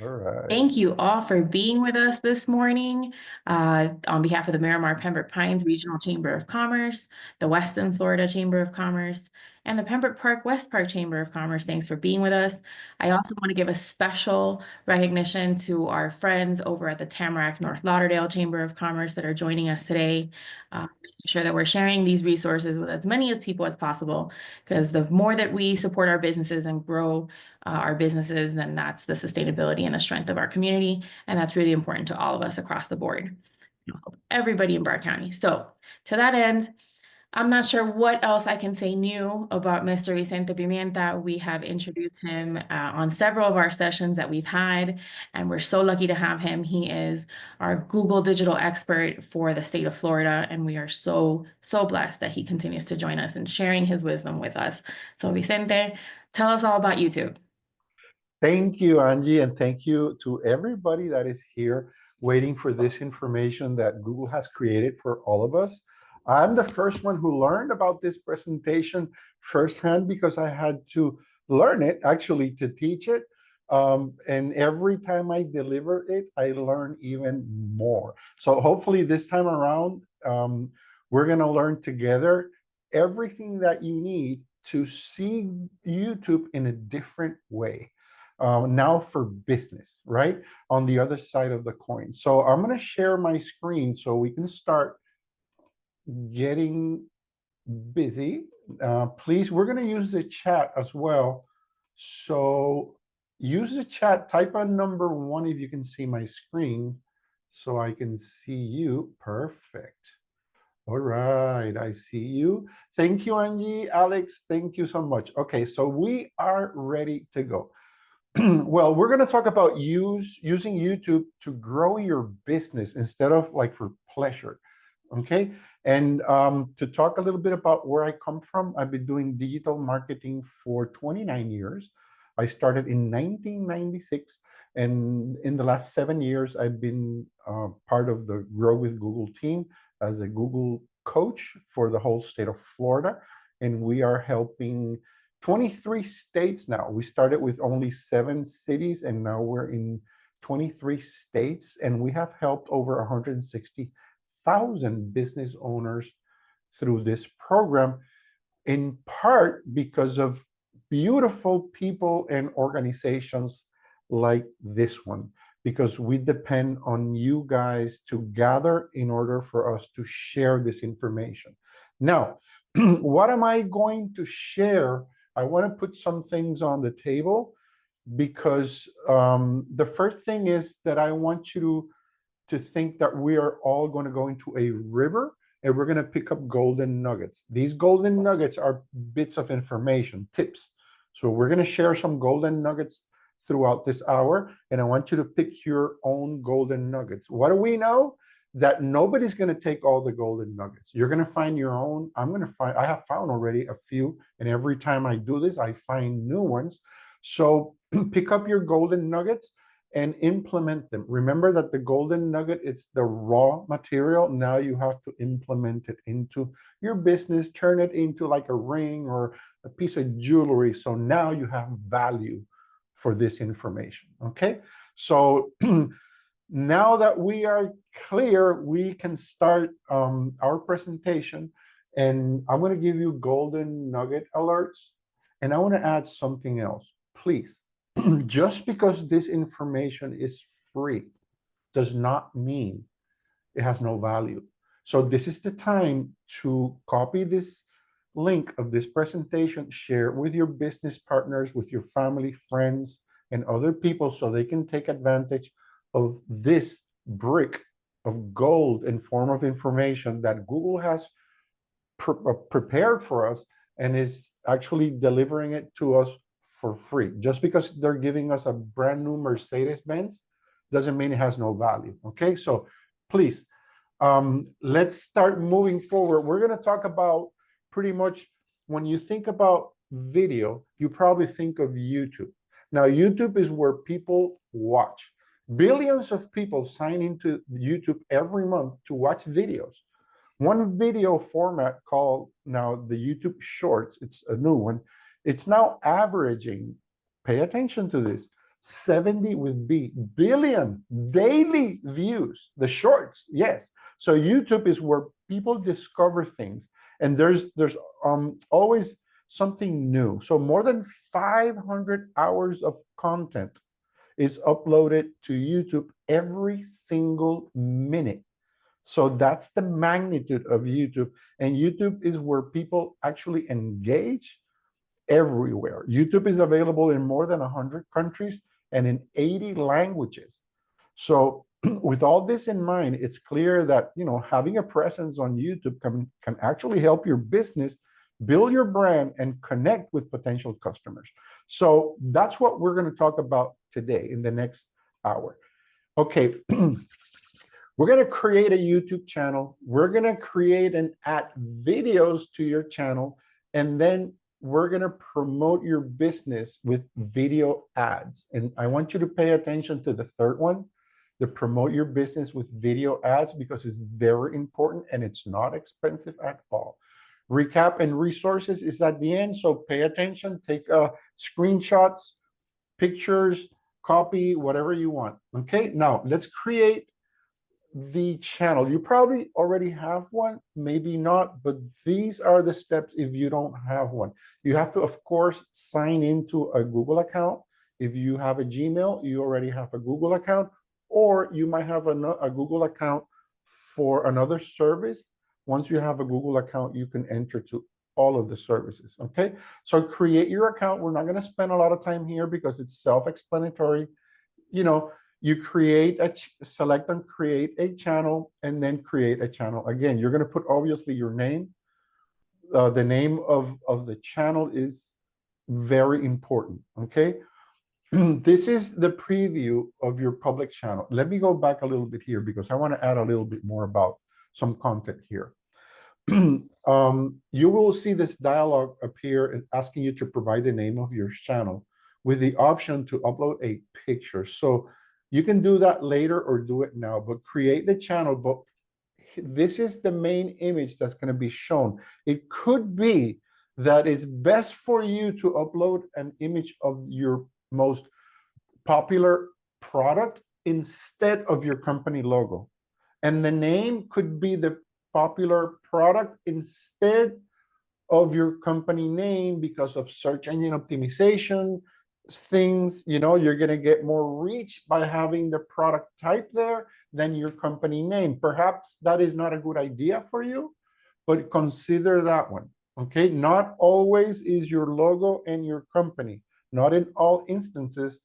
All right. Thank you all for being with us this morning. On behalf of the Miramar Pembroke Pines Regional Chamber of Commerce, the Weston Florida Chamber of Commerce, and the Pembroke Park West Park Chamber of Commerce, thanks for being with us. I also want to give a special recognition to our friends over at the Tamarack North Lauderdale Chamber of Commerce that are joining us today. Making sure that we're sharing these resources with as many of people as possible, because the more that we support our businesses and grow our businesses, then that's the sustainability and the strength of our community. And that's really important to all of us across the board, everybody in Broward County. So to that end, I'm not sure what else I can say new about Mr. Vicente Pimienta. We have introduced him on several of our sessions that we've had, and we're so lucky to have him. He is our Google digital expert for the state of Florida, and we are so, so blessed that he continues to join us and sharing his wisdom with us. So Vicente, tell us all about YouTube. Thank you, Angie, and thank you to everybody that is here waiting for this information that Google has created for all of us. I'm the first one who learned about this presentation firsthand because I had to learn it, actually, to teach it. And every time I deliver it, I learn even more. So hopefully this time around, we're going to learn together everything that you need to see YouTube in a different way. Now for business, right? On the other side of the coin. So I'm going to share my screen so we can start getting busy. Please, we're going to use the chat as well. So use the chat, type on number 1 if you can see my screen so I can see you. Perfect. All right, I see you. Thank you, Angie. Alex, thank you so much. Okay, so we are ready to go. Well, we're going to talk about using YouTube to grow your business instead of like for pleasure. Okay. And to talk a little bit about where I come from, I've been doing digital marketing for 29 years. I started in 1996. And in the last 7 years, I've been part of the Grow with Google team as a Google coach for the whole state of Florida. And we are helping 23 states now. We started with only 7 cities, and now we're in 23 states, and we have helped over 160,000 business owners through this program, in part because of beautiful people and organizations like this one, because we depend on you guys to gather in order for us to share this information. Now, what am I going to share? I want to put some things on the table because the first thing is that I want you to think that we are all going to go into a river and we're going to pick up golden nuggets. These golden nuggets are bits of information, tips. So we're going to share some golden nuggets throughout this hour, and I want you to pick your own golden nuggets. What do we know? That nobody's going to take all the golden nuggets. You're going to find your own. I have found already a few, and every time I do this, I find new ones. So pick up your golden nuggets and implement them. Remember that the golden nugget, it's the raw material. Now you have to implement it into your business, turn it into like a ring or a piece of jewelry. So now you have value for this information, okay? So now that we are clear, we can start our presentation, and I'm going to give you golden nugget alerts, and I want to add something else. Please, just because this information is free does not mean it has no value. So this is the time to copy this link of this presentation, share it with your business partners, with your family, friends, and other people so they can take advantage of this brick of gold in form of information that Google has prepared for us and is actually delivering it to us for free. Just because they're giving us a brand new Mercedes-Benz doesn't mean it has no value. Okay, so please, let's start moving forward. We're going to talk about pretty much when you think about video, you probably think of YouTube. Now, YouTube is where people watch. Billions of people sign into YouTube every month to watch videos. One video format called now the YouTube Shorts, it's a new one, it's now averaging, pay attention to this, 70 with B, billion daily views, the shorts, yes. So YouTube is where people discover things, and there's always something new. So more than 500 hours of content is uploaded to YouTube every single minute. So that's the magnitude of YouTube. And YouTube is where people actually engage everywhere. YouTube is available in more than 100 countries and in 80 languages. So with all this in mind, it's clear that, you know, having a presence on YouTube can actually help your business build your brand and connect with potential customers. So that's what we're going to talk about today in the next hour. Okay. We're going to create a YouTube channel. We're going to create and add videos to your channel. And then we're going to promote your business with video ads. And I want you to pay attention to the third one, the promote your business with video ads, because it's very important and it's not expensive at all. Recap and resources is at the end. So pay attention, take screenshots, pictures, copy, whatever you want. Okay, now let's create the channel. You probably already have one, maybe not, but these are the steps if you don't have one. You have to, of course, sign into a Google account. If you have a Gmail, you already have a Google account, or you might have a Google account for another service. Once you have a Google account, you can enter to all of the services, okay? So create your account. We're not going to spend a lot of time here because it's self-explanatory. You know, you select and create a channel, and then create a channel. Again, you're going to put obviously your name. The name of the channel is very important, okay? This is the preview of your public channel. Let me go back a little bit here because I want to add a little bit more about some content here. You will see this dialog appear asking you to provide the name of your channel with the option to upload a picture. So you can do that later or do it now, but create the channel. But this is the main image that's going to be shown. It could be that it's best for you to upload an image of your most popular product instead of your company logo. And the name could be the popular product instead of your company name because of search engine optimization things. You know, you're going to get more reach by having the product type there than your company name. Perhaps that is not a good idea for you, but consider that one. Okay, not always is your logo and your company. Not in all instances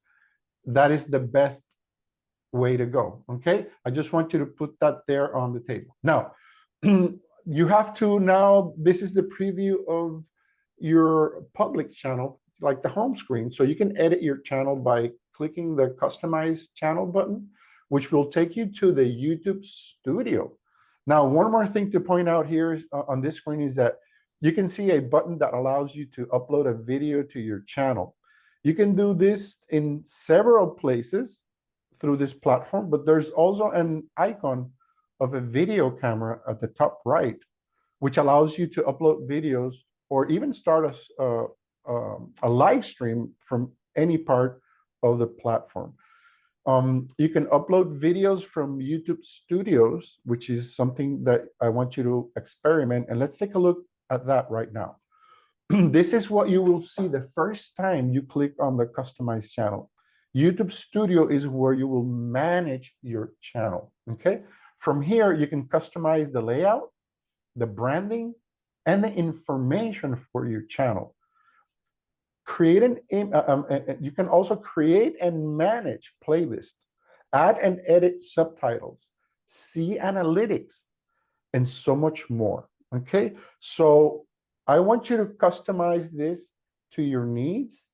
that is the best way to go. Okay, I just want you to put that there on the table. Now, you have to now, this is the preview of your public channel, like the home screen. So you can edit your channel by clicking the customize channel button, which will take you to the YouTube studio. Now, one more thing to point out here on this screen is that you can see a button that allows you to upload a video to your channel. You can do this in several places through this platform, but there's also an icon of a video camera at the top right, which allows you to upload videos or even start a live stream from any part of the platform. You can upload videos from YouTube Studios, which is something that I want you to experiment. And let's take a look at that right now. This is what you will see the first time you click on the Customize channel. YouTube Studio is where you will manage your channel, okay? From here, you can customize the layout, the branding, and the information for your channel. You can also create and manage playlists, add and edit subtitles, see analytics, and so much more, okay? So I want you to customize this to your needs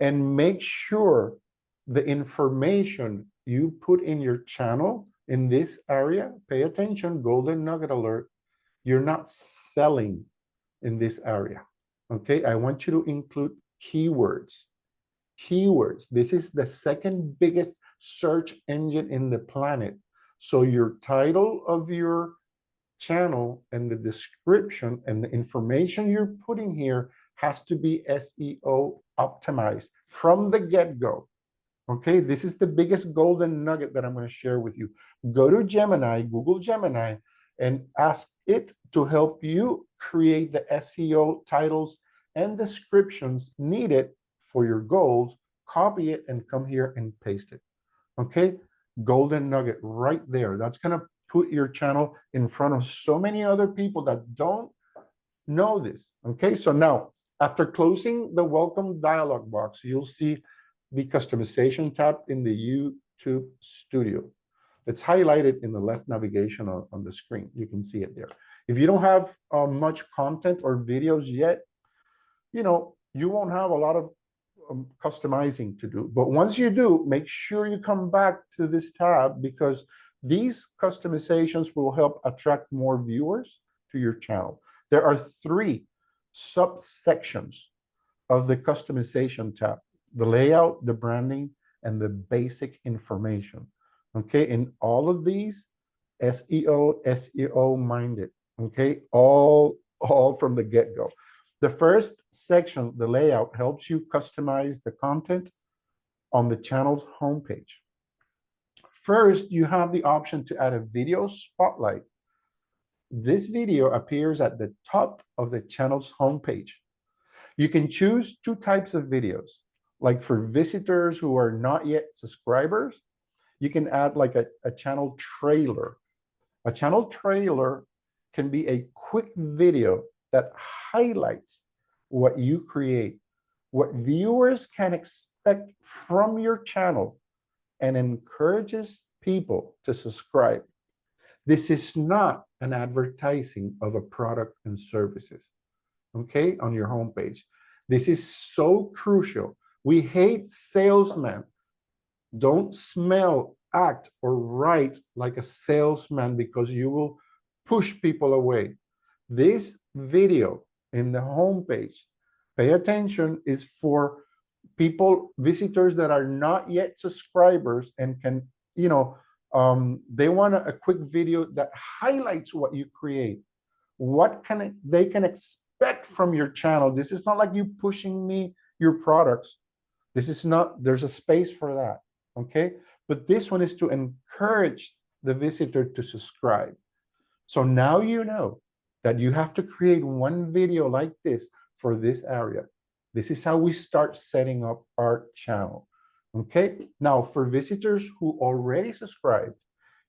and make sure the information you put in your channel in this area, pay attention, golden nugget alert, you're not selling in this area, okay? I want you to include keywords. Keywords, this is the second biggest search engine in the planet. So your title of your channel and the description and the information you're putting here has to be SEO optimized from the get-go. Okay, this is the biggest golden nugget that I'm going to share with you. Go to Gemini, Google Gemini, and ask it to help you create the SEO titles and descriptions needed for your goals. Copy it and come here and paste it. Okay, golden nugget right there. That's going to put your channel in front of so many other people that don't know this. Okay, so now after closing the welcome dialog box, you'll see the customization tab in the YouTube Studio. It's highlighted in the left navigation on the screen. You can see it there. If you don't have much content or videos yet, you won't have a lot of customizing to do. But once you do, make sure you come back to this tab, because these customizations will help attract more viewers to your channel. There are 3 subsections of the customization tab: the layout, the branding, and the basic information. Okay, and all of these SEO minded. Okay, all from the get-go. The first section, the layout, helps you customize the content on the channel's homepage. First, you have the option to add a video spotlight. This video appears at the top of the channel's homepage. You can choose 2 types of videos. Like for visitors who are not yet subscribers, you can add like a channel trailer. A channel trailer can be a quick video that highlights what you create, what viewers can expect from your channel, and encourages people to subscribe. This is not an advertising of a product and services, okay, on your homepage. This is so crucial. We hate salesmen. Don't smell, act, or write like a salesman, because you will push people away. This video in the homepage, pay attention, is for visitors that are not yet subscribers and can, they want a quick video that highlights what you create, what they can expect from your channel. This is not like you pushing me your products. This is not, there's a space for that, okay? But this one is to encourage the visitor to subscribe. So now you know that you have to create one video like this for this area. This is how we start setting up our channel, okay? Now, for visitors who already subscribed,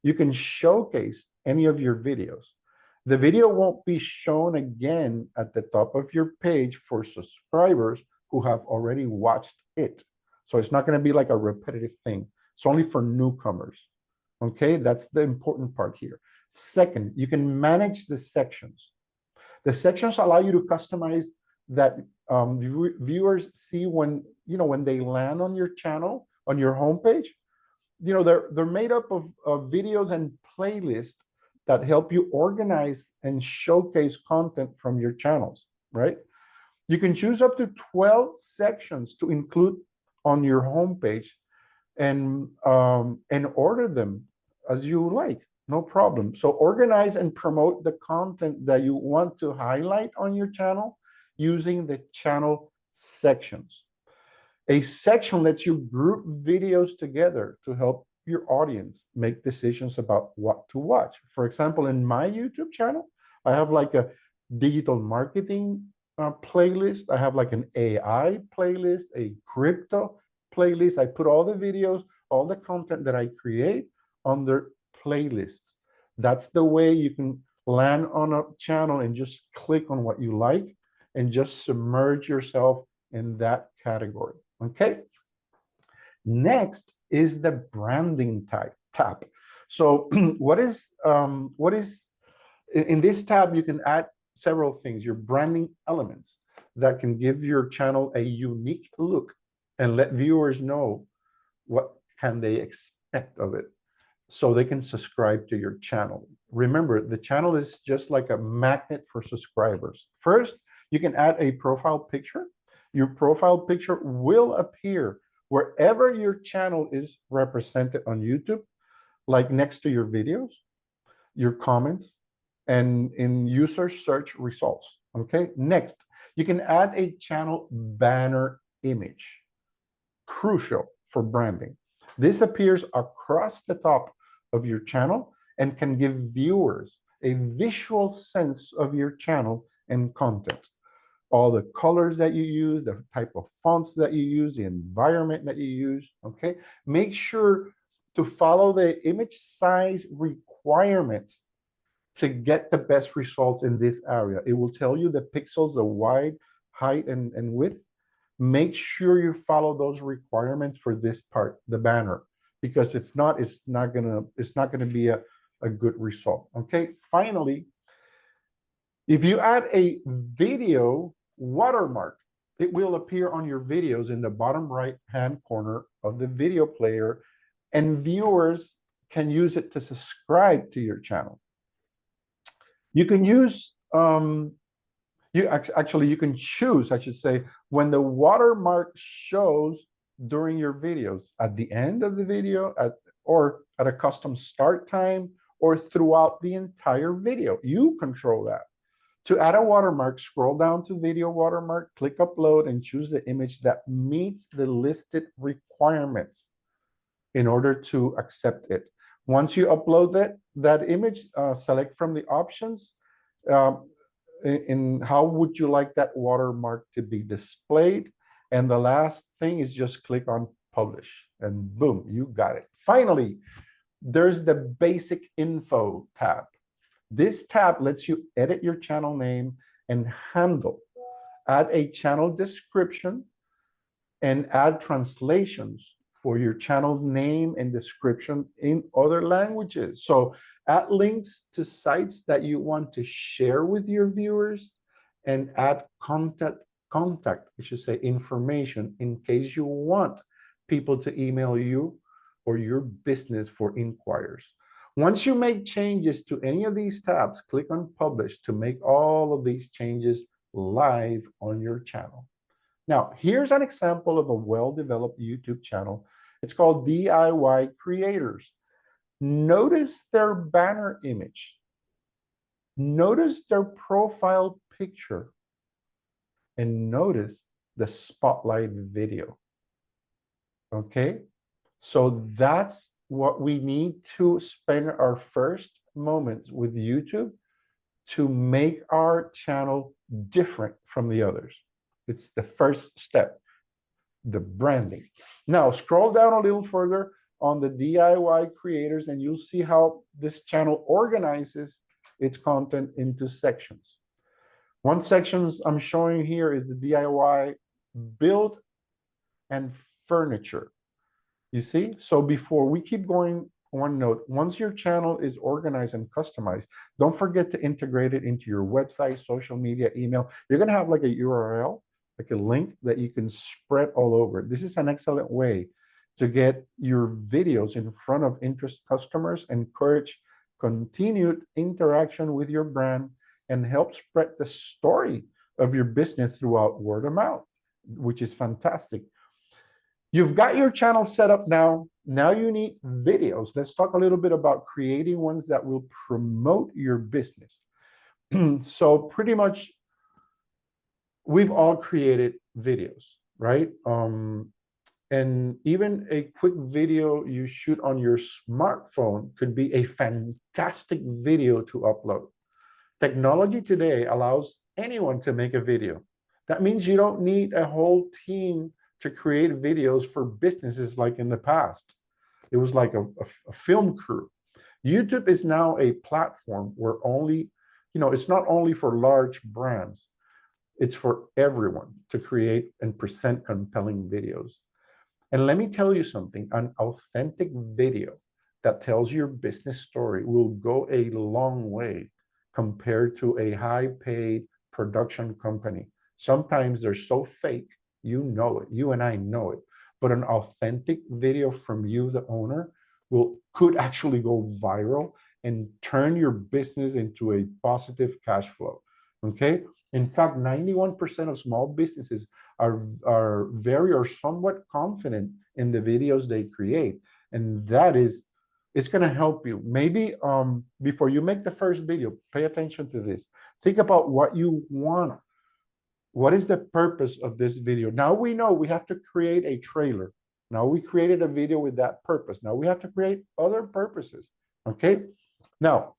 you can showcase any of your videos. The video won't be shown again at the top of your page for subscribers who have already watched it. So it's not going to be like a repetitive thing. It's only for newcomers. Okay, that's the important part here. Second, you can manage the sections. The sections allow you to customize that viewers see when they land on your channel, on your homepage. They're made up of videos and playlists that help you organize and showcase content from your channels, right? You can choose up to 12 sections to include on your homepage, and order them as you like, no problem. So organize and promote the content that you want to highlight on your channel using the channel sections. A section lets you group videos together to help your audience make decisions about what to watch. For example, in my YouTube channel, I have like a digital marketing playlist. I have like an AI playlist, a crypto playlist. I put all the videos, all the content that I create under playlists. That's the way you can land on a channel and just click on what you like and just submerge yourself in that category. Okay. Next is the branding tab. So what is in this tab, you can add several things, your branding elements that can give your channel a unique look and let viewers know what can they expect of it, so they can subscribe to your channel. Remember, the channel is just like a magnet for subscribers. First, you can add a profile picture. Your profile picture will appear wherever your channel is represented on YouTube, like next to your videos, your comments, and in user search results. Okay, next, you can add a channel banner image. Crucial for branding. This appears across the top of your channel and can give viewers a visual sense of your channel and content. All the colors that you use, the type of fonts that you use, the environment that you use, okay? Make sure to follow the image size requirements to get the best results in this area. It will tell you the pixels, the wide, height, and width. Make sure you follow those requirements for this part, the banner, because if not, it's not gonna be a good result. Okay. Finally, if you add a video watermark, it will appear on your videos in the bottom right-hand corner of the video player, and viewers can use it to subscribe to your channel. You can use, you can choose, I should say, when the watermark shows during your videos, at the end of the video, or at a custom start time, or throughout the entire video. You control that. To add a watermark, scroll down to video watermark, click upload, and choose the image that meets the listed requirements in order to accept it. Once you upload that image, select from the options in how would you like that watermark to be displayed. And the last thing is just click on publish, and boom, you got it. Finally, there's the basic info tab. This tab lets you edit your channel name and handle, add a channel description, and add translations for your channel name and description in other languages. So add links to sites that you want to share with your viewers, and add contact, I should say, information in case you want people to email you or your business for inquiries. Once you make changes to any of these tabs, click on publish to make all of these changes live on your channel. Now, here's an example of a well-developed YouTube channel. It's called DIY Creators. Notice their banner image. Notice their profile picture. And notice the spotlight video. Okay? So that's what we need to spend our first moments with YouTube to make our channel different from the others. It's the first step, the branding. Now, scroll down a little further on the DIY Creators, and you'll see how this channel organizes its content into sections. One section I'm showing here is the DIY build and furniture. You see? So before we keep going, one note, once your channel is organized and customized, don't forget to integrate it into your website, social media, email. You're going to have like a URL, like a link that you can spread all over. This is an excellent way to get your videos in front of interest customers, encourage continued interaction with your brand, and help spread the story of your business throughout word of mouth, which is fantastic. You've got your channel set up now. Now you need videos. Let's talk a little bit about creating ones that will promote your business. So pretty much, we've all created videos, right? And even a quick video you shoot on your smartphone could be a fantastic video to upload. Technology today allows anyone to make a video. That means you don't need a whole team to create videos for businesses like in the past. It was like a film crew. YouTube is now a platform where it's not only for large brands, it's for everyone to create and present compelling videos. And let me tell you something, an authentic video that tells your business story will go a long way compared to a high-paid production company. Sometimes they're so fake, you know it, you and I know it, but an authentic video from you, the owner, could actually go viral and turn your business into a positive cash flow, okay? In fact, 91% of small businesses are very or somewhat confident in the videos they create. And it's going to help you. Maybe before you make the first video, pay attention to this. Think about what you want. What is the purpose of this video? Now we know we have to create a trailer. Now we created a video with that purpose. Now we have to create other purposes. Okay. Now,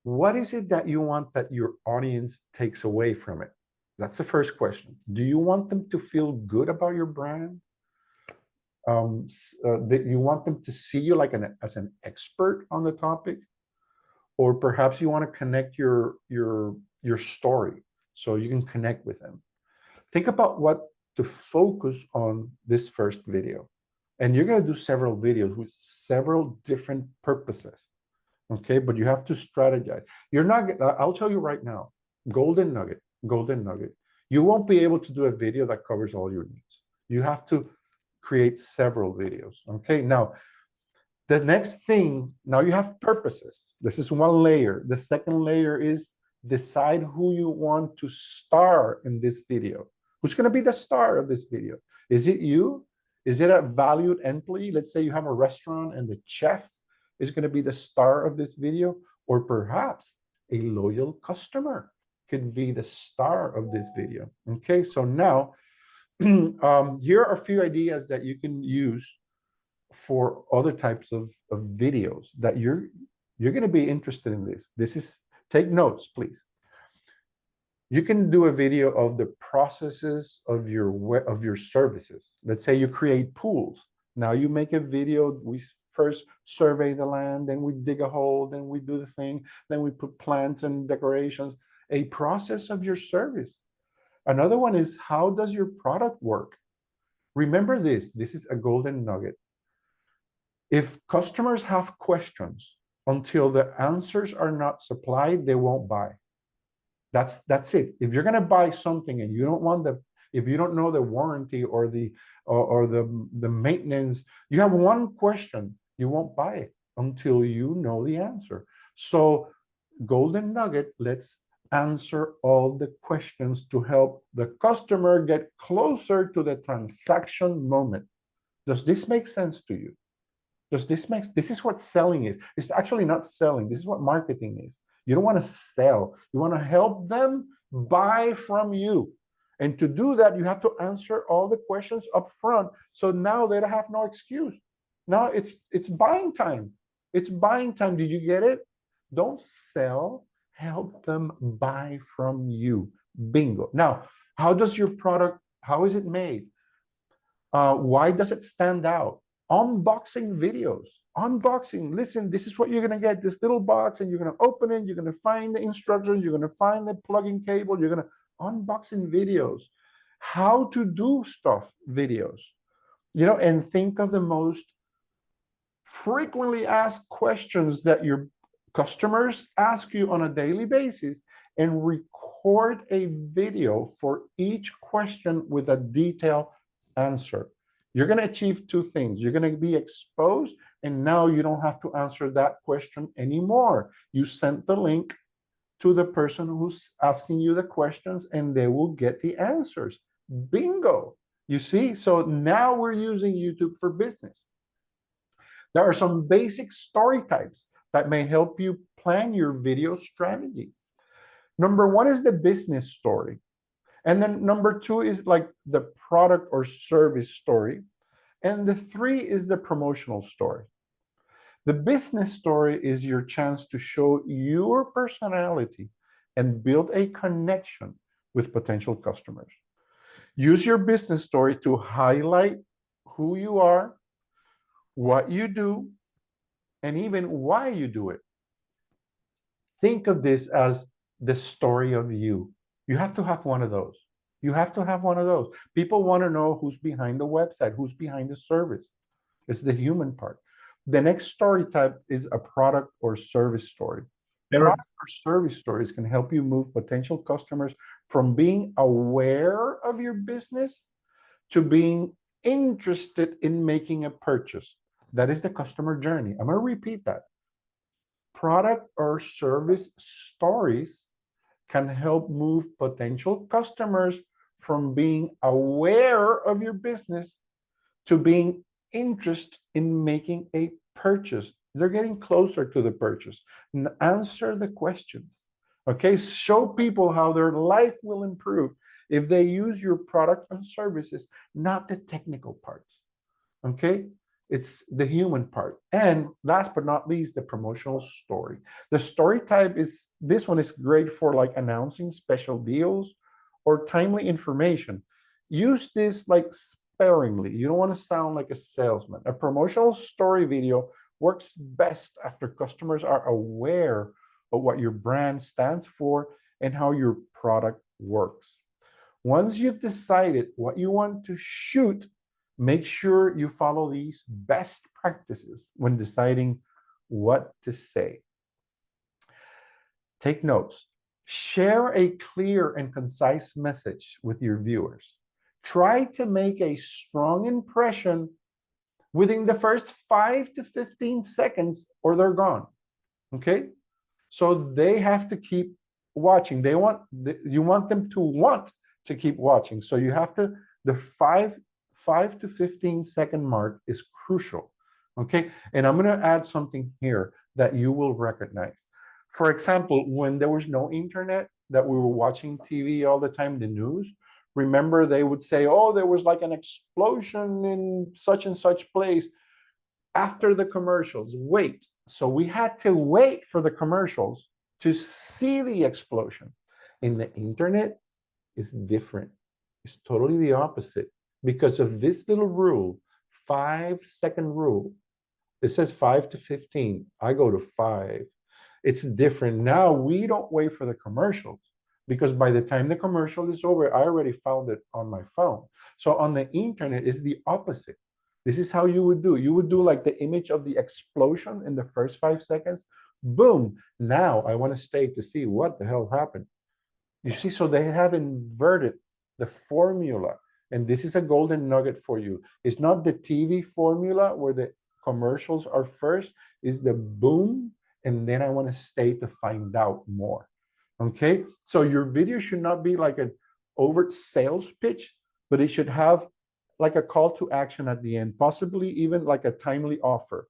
what is it that you want that your audience takes away from it? That's the first question. Do you want them to feel good about your brand? That you want them to see you like as an expert on the topic, or perhaps you want to connect your story so you can connect with them. Think about what to focus on this first video, and you're going to do several videos with several different purposes. Okay, but you have to strategize. You're not, I'll tell you right now, golden nugget. You won't be able to do a video that covers all your needs. You have to create several videos. Okay, now the next thing, now you have purposes. This is one layer. The second layer is decide who you want to star in this video. Who's going to be the star of this video? Is it you? Is it a valued employee? Let's say you have a restaurant and the chef is going to be the star of this video, or perhaps a loyal customer could be the star of this video. Okay, so now here are a few ideas that you can use for other types of videos that you're going to be interested in. This is, take notes, please. You can do a video of the processes of your services. Let's say you create pools. Now you make a video. We first survey the land, then we dig a hole, then we do the thing, then we put plants and decorations. A process of your service. Another one is, how does your product work? Remember this is a golden nugget. If customers have questions, until the answers are not supplied, they won't buy. That's it. If you're going to buy something and you don't want if you don't know the warranty or the maintenance, you have one question, you won't buy it until you know the answer. So golden nugget, let's answer all the questions to help the customer get closer to the transaction moment. Does this make sense to you? This is what selling is. It's actually not selling. This is what marketing is. You don't want to sell. You want to help them buy from you. And to do that, you have to answer all the questions up front. So now they have no excuse. Now it's buying time. It's buying time. Did you get it? Don't sell. Help them buy from you. Bingo. Now, how does your product, how is it made? Why does it stand out? Unboxing videos. Unboxing. Listen, this is what you're going to get, this little box, and you're going to open it. You're going to find the instructions. You're going to find the plug-in cable. You're going to unboxing videos. How to do stuff videos. You know, and think of the most frequently asked questions that your customers ask you on a daily basis, and record a video for each question with a detailed answer. You're going to achieve two things. You're going to be exposed, and now you don't have to answer that question anymore. You sent the link to the person who's asking you the questions, and they will get the answers. Bingo. You see? So now we're using YouTube for business. There are some basic story types that may help you plan your video strategy. Number one is the business story. And then number two is like the product or service story. And the three is the promotional story. The business story is your chance to show your personality and build a connection with potential customers. Use your business story to highlight who you are, what you do, and even why you do it. Think of this as the story of you. You have to have one of those. You have to have one of those. People want to know who's behind the website, who's behind the service. It's the human part. The next story type is a product or service story. Product or service stories can help you move potential customers from being aware of your business to being interested in making a purchase. That is the customer journey. I'm going to repeat that. Product or service stories can help move potential customers from being aware of your business to being interested in making a purchase. They're getting closer to the purchase. Answer the questions. Okay, show people how their life will improve. if they use your product and services, not the technical parts. Okay, it's the human part. And last but not least, the promotional story. The story type is, this one is great for like announcing special deals or timely information. Use this like sparingly. You don't want to sound like a salesman. A promotional story video works best after customers are aware of what your brand stands for and how your product works. Once you've decided what you want to shoot, make sure you follow these best practices when deciding what to say. Take notes. Share a clear and concise message with your viewers. Try to make a strong impression within the first 5 to 15 seconds or they're gone. Okay? So they have to keep watching. You want them to want to keep watching. So you have to, the 5 to 15-second mark is crucial. Okay? And I'm going to add something here that you will recognize. For example, when there was no internet, that we were watching TV all the time, the news, remember they would say, oh, there was like an explosion in such and such place after the commercials. Wait. So we had to wait for the commercials to see the explosion. In the internet, it's different. It's totally the opposite. Because of this little rule, 5-second rule, it says 5 to 15. I go to 5. It's different. Now we don't wait for the commercials because by the time the commercial is over, I already found it on my phone. So on the internet, it's the opposite. This is how you would do. You would do like the image of the explosion in the first 5 seconds. Boom. Now I want to stay to see what the hell happened. You see, so they have inverted the formula. And this is a golden nugget for you. It's not the TV formula where the commercials are first, it's the boom, and then I want to stay to find out more. Okay, so your video should not be like an overt sales pitch, but it should have like a call to action at the end, possibly even like a timely offer.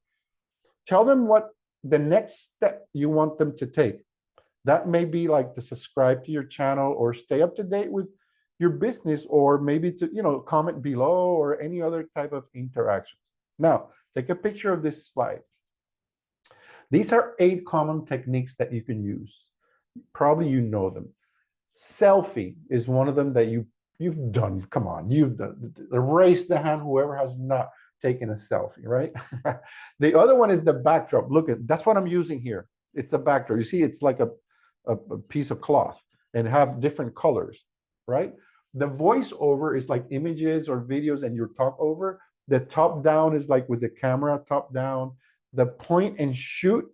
Tell them what the next step you want them to take. That may be like to subscribe to your channel or stay up to date with your business, or maybe to, comment below or any other type of interactions. Now, take a picture of this slide. These are 8 common techniques that you can use. Probably you know them. Selfie is one of them that you've done. Come on, you've done. Raise the hand whoever has not taken a selfie, right? The other one is the backdrop. Look at, that's what I'm using here. It's a backdrop. You see, it's like a piece of cloth and have different colors, right? The voiceover is like images or videos and you talk over. The top down is like with the camera top down. The point and shoot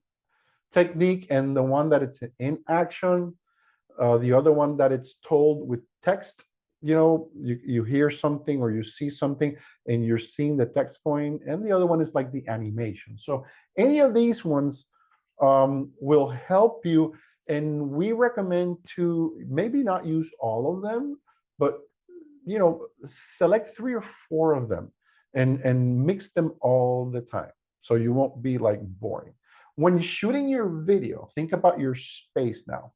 technique, and the one that it's in action, the other one that it's told with text. You hear something or you see something and you're seeing the text point, and the other one is like the animation. So any of these ones will help you, and we recommend to maybe not use all of them, but select 3 or 4 of them and mix them all the time, so you won't be like boring. When shooting your video, think about your space now.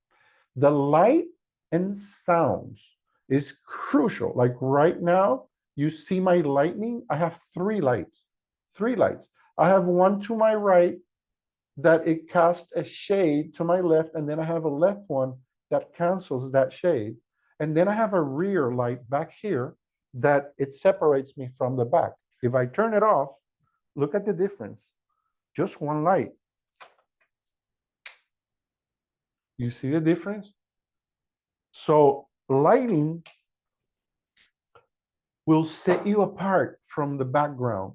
The light and sounds is crucial. Like right now, you see my lightning. I have 3 lights. 3 lights. I have one to my right that it casts a shade to my left, and then I have a left one that cancels that shade. And then I have a rear light back here that it separates me from the back. If I turn it off, look at the difference. Just one light. You see the difference? So lighting will set you apart from the background.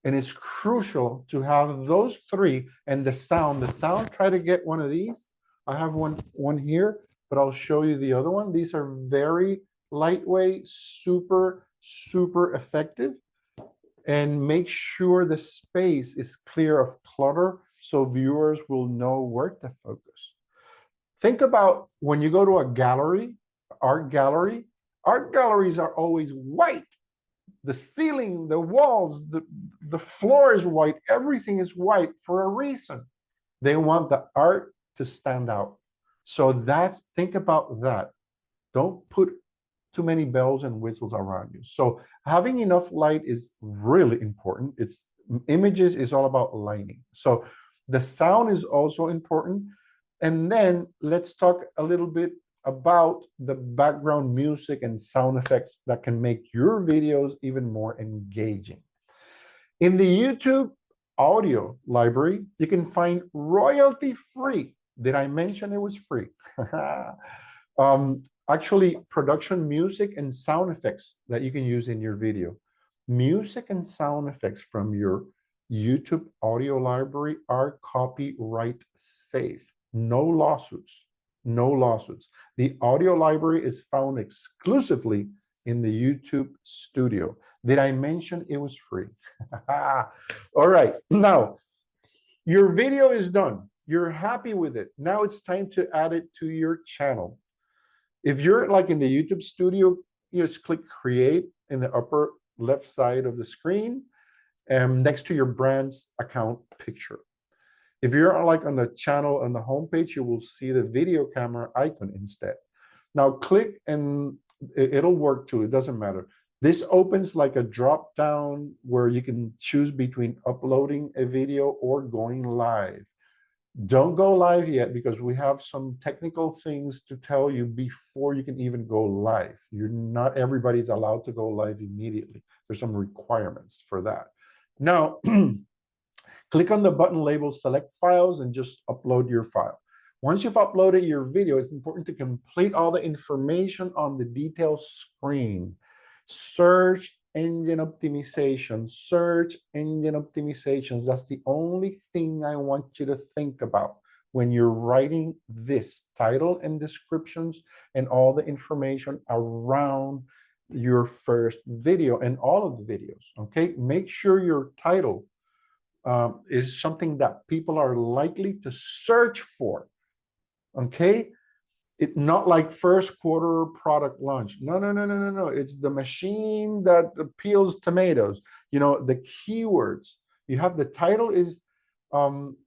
And it's crucial to have those 3, and the sound. The sound, try to get one of these. I have one here, but I'll show you the other one. These are very lightweight, super, super effective. And make sure the space is clear of clutter so viewers will know where to focus. Think about when you go to a gallery, art galleries are always white. The ceiling, the walls, the floor is white. Everything is white for a reason. They want the art to stand out. So think about that. Don't put too many bells and whistles around you. So having enough light is really important. It's images is all about lighting. So the sound is also important. And then let's talk a little bit about the background music and sound effects that can make your videos even more engaging. In the YouTube audio library, you can find royalty free. Did I mention it was free? Actually, production music and sound effects that you can use in your video. Music and sound effects from your YouTube audio library are copyright safe. No lawsuits. No lawsuits. The audio library is found exclusively in the YouTube studio. Did I mention it was free? All right. Now, your video is done. You're happy with it. Now it's time to add it to your channel. If you're like in the YouTube studio, you just click create in the upper left side of the screen and next to your brand's account picture. If you're like on the channel on the homepage, you will see the video camera icon instead. Now click and it'll work too. It doesn't matter. This opens like a drop down where you can choose between uploading a video or going live. Don't go live yet because we have some technical things to tell you before you can even go live. Not everybody's allowed to go live immediately. There's some requirements for that. Now, click on the button labeled select files and just upload your file. Once you've uploaded your video, it's important to complete all the information on the details screen. Search engine optimization, search engine optimizations. That's the only thing I want you to think about when you're writing this title and descriptions and all the information around your first video and all of the videos, okay? Make sure your title is something that people are likely to search for, okay? It's not like first quarter product launch. No. It's the machine that peels tomatoes. You know, the keywords. You have the title is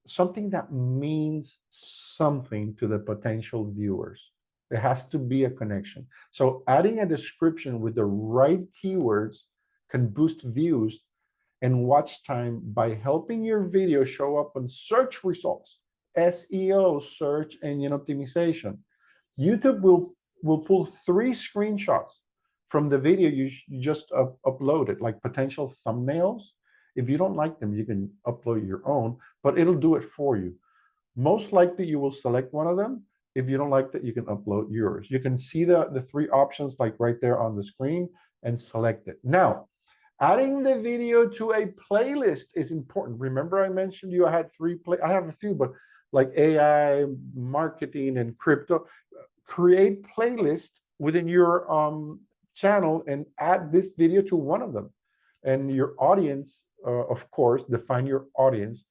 something that means something to the potential viewers. There has to be a connection. So adding a description with the right keywords can boost views and watch time by helping your video show up on search results, SEO, search engine optimization. YouTube will pull 3 screenshots from the video you just uploaded, like potential thumbnails. If you don't like them, you can upload your own, but it'll do it for you. Most likely you will select one of them. If you don't like that, you can upload yours. You can see the 3 options like right there on the screen and select it. Now, adding the video to a playlist is important. Remember I mentioned you I had 3 I have a few, but like AI, marketing, and crypto. Create playlists within your channel and add this video to one of them. And your audience, of course, define your audience.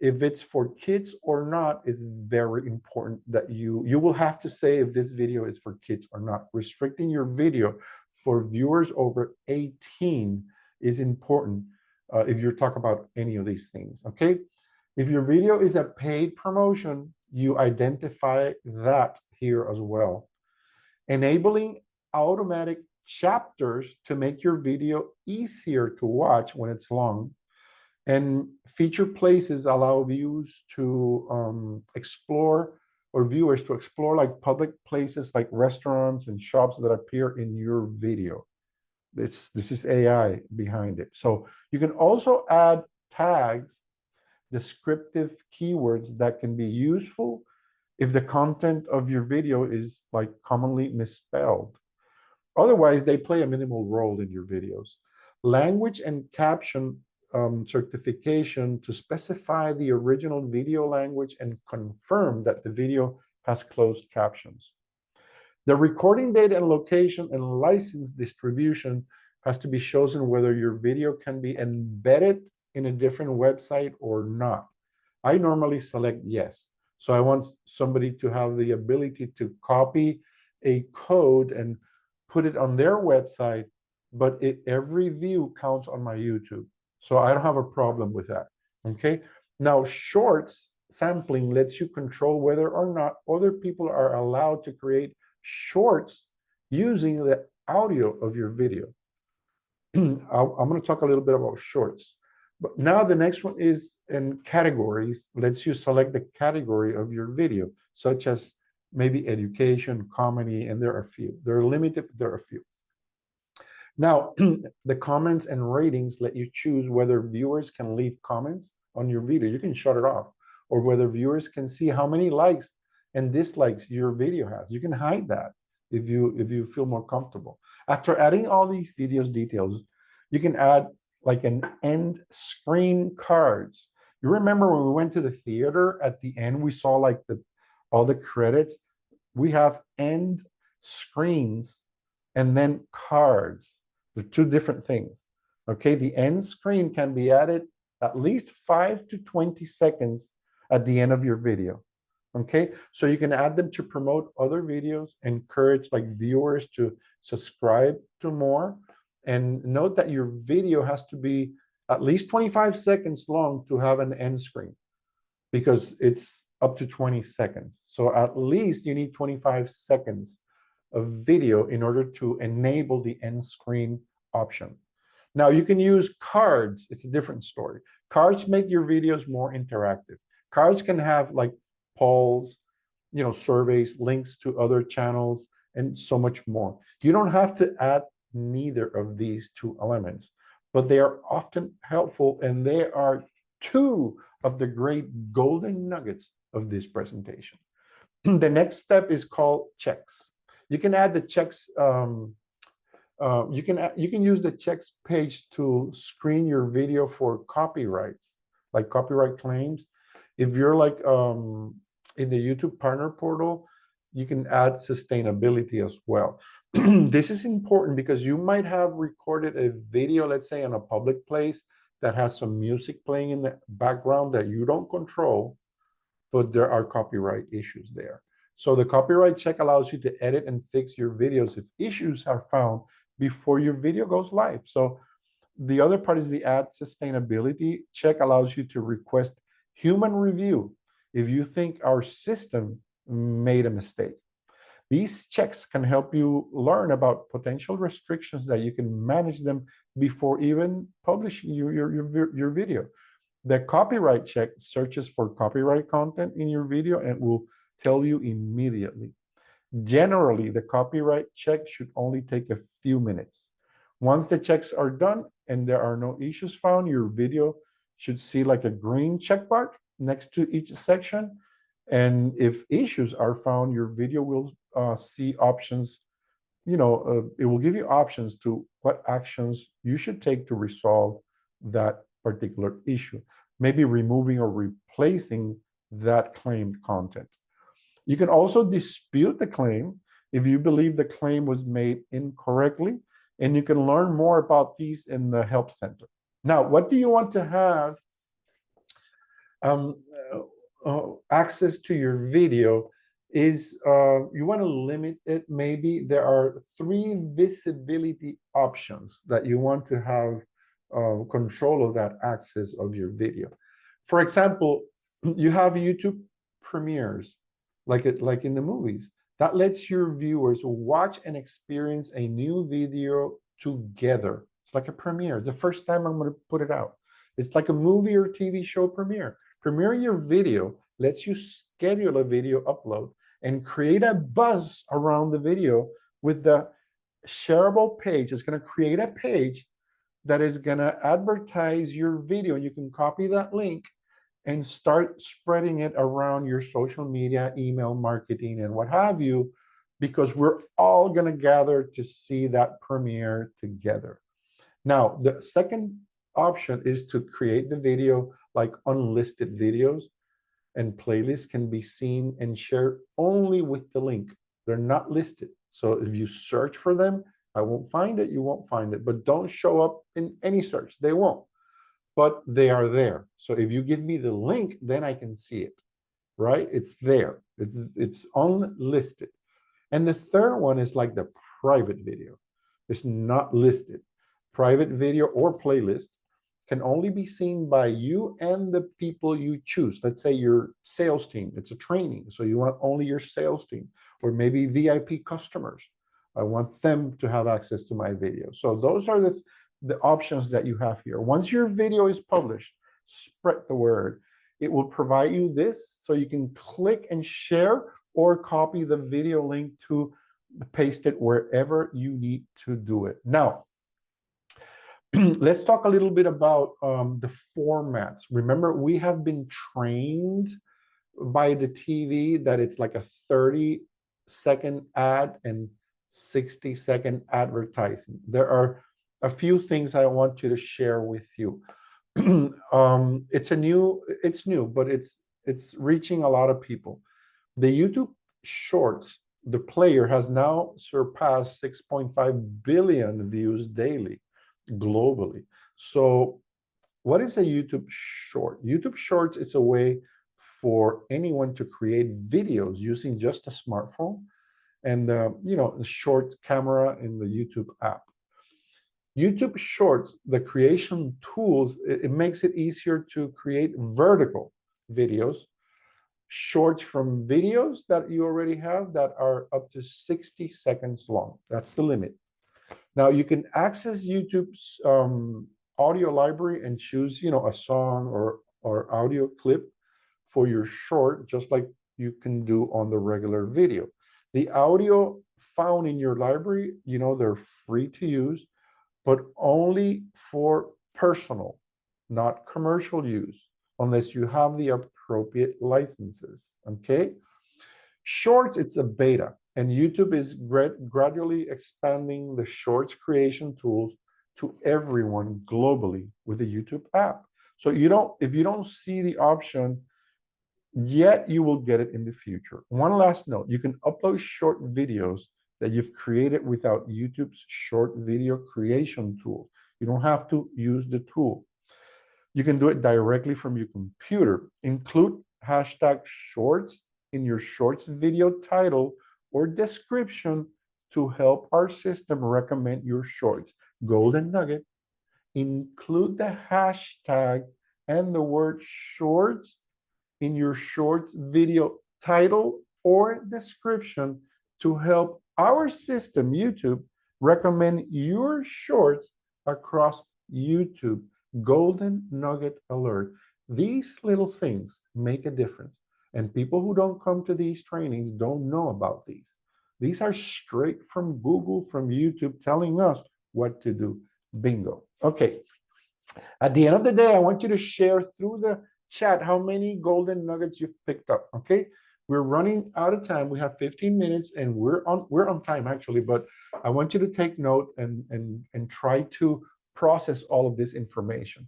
If it's for kids or not is very important that you will have to say if this video is for kids or not. Restricting your video for viewers over 18 is important if you're talking about any of these things, okay? If your video is a paid promotion, you identify that here as well. Enabling automatic chapters to make your video easier to watch when it's long. And feature places allow views to explore or viewers to explore like public places like restaurants and shops that appear in your video. This is AI behind it. So you can also add tags, descriptive keywords that can be useful if the content of your video is like commonly misspelled. Otherwise, they play a minimal role in your videos. Language and caption certification to specify the original video language and confirm that the video has closed captions. The recording date and location and license distribution has to be chosen whether your video can be embedded in a different website or not. I normally select yes. So I want somebody to have the ability to copy a code and put it on their website, but every view counts on my YouTube. So I don't have a problem with that, okay? Now, shorts sampling lets you control whether or not other people are allowed to create shorts using the audio of your video. I'm going to talk a little bit about shorts. But now the next one is in categories. Lets you select the category of your video, such as maybe education, comedy, and there are a few. They're limited, there are a few. Now, the comments and ratings let you choose whether viewers can leave comments on your video. You can shut it off, or whether viewers can see how many likes and dislikes your video has. You can hide that if you feel more comfortable. After adding all these videos details, you can add like an end screen cards. You remember when we went to the theater at the end, we saw like all the credits. We have end screens and then cards. They're two different things. Okay, the end screen can be added at least 5 to 20 seconds at the end of your video. Okay, so you can add them to promote other videos, encourage like viewers to subscribe to more, and note that your video has to be at least 25 seconds long to have an end screen, because it's up to 20 seconds. So at least you need 25 seconds of video in order to enable the end screen option. Now you can use cards. It's a different story. Cards make your videos more interactive. Cards can have like polls, surveys, links to other channels, and so much more. You don't have to add neither of these two elements, but they are often helpful, and they are two of the great golden nuggets of this presentation. The next step is called checks. You can add the checks. You can use the checks page to screen your video for copyrights, like copyright claims. If you're like in the YouTube partner portal, you can add sustainability as well. This is important because you might have recorded a video, let's say, in a public place that has some music playing in the background that you don't control, but there are copyright issues there. So the copyright check allows you to edit and fix your videos if issues are found before your video goes live. So the other part is the add sustainability check allows you to request human review if you think our system made a mistake. These checks can help you learn about potential restrictions that you can manage them before even publishing your video. The copyright check searches for copyright content in your video and will tell you immediately. Generally, the copyright check should only take a few minutes. Once the checks are done and there are no issues found, your video should see like a green check mark next to each section. And if issues are found, your video will see options. It will give you options to what actions you should take to resolve that particular issue. Maybe removing or replacing that claimed content. You can also dispute the claim if you believe the claim was made incorrectly, and you can learn more about these in the Help Center. Now, what do you want to have access to your video is you want to limit it. Maybe there are 3 visibility options that you want to have control of that access of your video. For example, you have YouTube premieres, like in the movies, that lets your viewers watch and experience a new video together. It's like a premiere. It's the first time I'm going to put it out. It's like a movie or TV show premiere. Premiering your video lets you schedule a video upload and create a buzz around the video with the shareable page. It's going to create a page that is going to advertise your video. You can copy that link and start spreading it around your social media, email marketing, and what have you, because we're all going to gather to see that premiere together. Now, the second option is to create the video like unlisted videos, and playlists can be seen and shared only with the link. They're not listed. So if you search for them, I won't find it, you won't find it, but don't show up in any search. They won't, but they are there. So if you give me the link, then I can see it, right? It's there, it's unlisted. And the third one is like the private video. It's not listed. Private video or playlist can only be seen by you and the people you choose. Let's say your sales team, it's a training, so you want only your sales team, or maybe VIP customers. I want them to have access to my video. So those are the options that you have here. Once your video is published, spread the word. It will provide you this so you can click and share or copy the video link to paste it wherever you need to do it. Now, let's talk a little bit about the formats. Remember, we have been trained by the TV that it's like a 30-second ad and 60-second advertising. There are a few things I want you to share with you. It's new, but it's reaching a lot of people. The YouTube Shorts, the player, has now surpassed 6.5 billion views daily globally. So what is a YouTube Short? YouTube Shorts is a way for anyone to create videos using just a smartphone and the short camera in the YouTube app. YouTube Shorts, the creation tools, it makes it easier to create vertical videos, shorts from videos that you already have that are up to 60 seconds long. That's the limit. Now you can access YouTube's audio library and choose, a song or audio clip for your short, just like you can do on the regular video. The audio found in your library, they're free to use, but only for personal, not commercial use, unless you have the appropriate licenses, okay? Shorts, it's a beta, and YouTube is gradually expanding the Shorts creation tools to everyone globally with the YouTube app. So if you don't see the option yet, you will get it in the future. One last note, you can upload short videos that you've created without YouTube's short video creation tool. You don't have to use the tool. You can do it directly from your computer. Include hashtag shorts in your shorts video title or description to help our system recommend your shorts. Golden nugget, include the hashtag and the word shorts in your shorts video title or description to help our system, YouTube, recommend your shorts across YouTube. Golden nugget alert. These little things make a difference. And people who don't come to these trainings don't know about these. These are straight from Google, from YouTube, telling us what to do. Bingo. Okay. At the end of the day, I want you to share through the chat how many golden nuggets you've picked up. Okay. We're running out of time. We have 15 minutes and we're on time actually, but I want you to take note and try to process all of this information.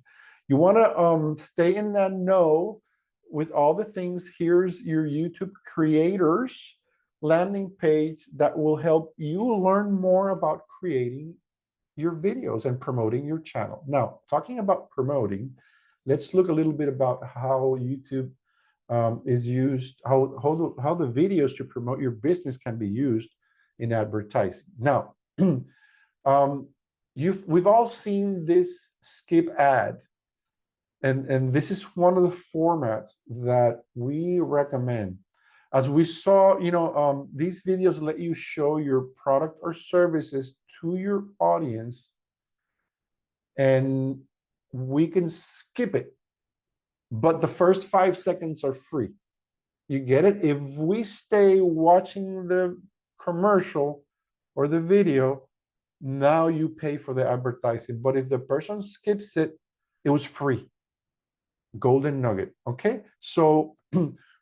You want to stay in that know with all the things. Here's your YouTube creators landing page that will help you learn more about creating your videos and promoting your channel. Now, talking about promoting, let's look a little bit about how YouTube is used, how the videos to promote your business can be used in advertising. Now, we've all seen this skip ad, and this is one of the formats that we recommend. As we saw, these videos let you show your product or services to your audience, and we can skip it. But the first 5 seconds are free. You get it? If we stay watching the commercial or the video, now you pay for the advertising. But if the person skips it, it was free. Golden nugget, okay? So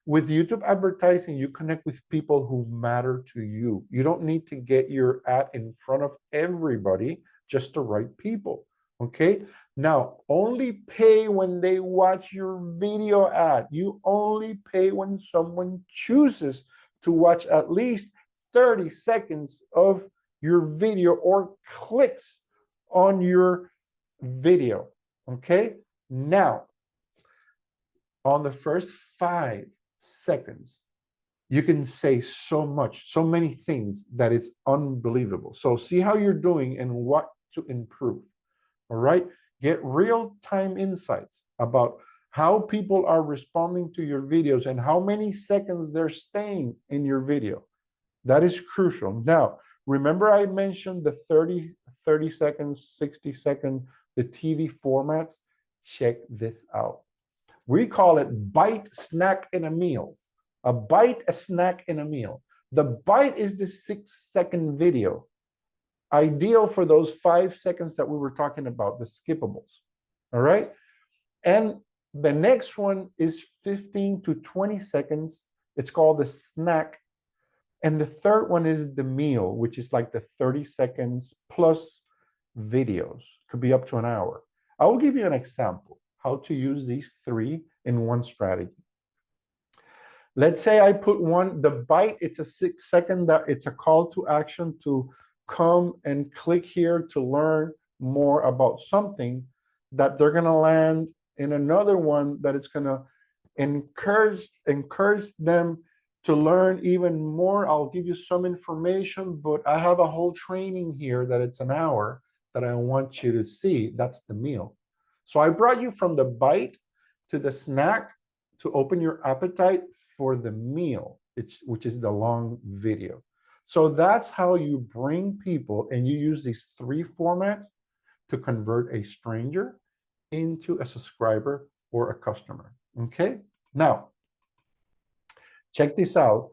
with YouTube advertising, you connect with people who matter to you. You don't need to get your ad in front of everybody, just the right people, okay? Now, only pay when they watch your video ad. You only pay when someone chooses to watch at least 30 seconds of your video or clicks on your video, okay? Now, on the first 5 seconds, you can say so much, so many things that it's unbelievable. So see how you're doing and what to improve, all right? Get real-time insights about how people are responding to your videos and how many seconds they're staying in your video. That is crucial. Now, Remember I mentioned the 30 seconds, 60-second, the TV formats? Check this out. We call it bite, snack, and a meal. A bite, a snack, and a meal. The bite is the 6-second video, ideal for those 5 seconds that we were talking about, the skippables. All right. And the next one is 15 to 20 seconds. It's called the snack. And the third one is the meal, which is like the 30 seconds plus videos. Could be up to an hour. I will give you an example how to use these three in one strategy. Let's say I put one, the bite, it's a 6-second, that it's a call to action to come and click here to learn more about something, that they're going to land in another one that it's going to encourage them to learn even more. I'll give you some information, but I have a whole training here that it's an hour that I want you to see. That's the meal. So I brought you from the bite to the snack to open your appetite for the meal, which is the long video. So that's how you bring people, and you use these three formats to convert a stranger into a subscriber or a customer. Okay, now check this out.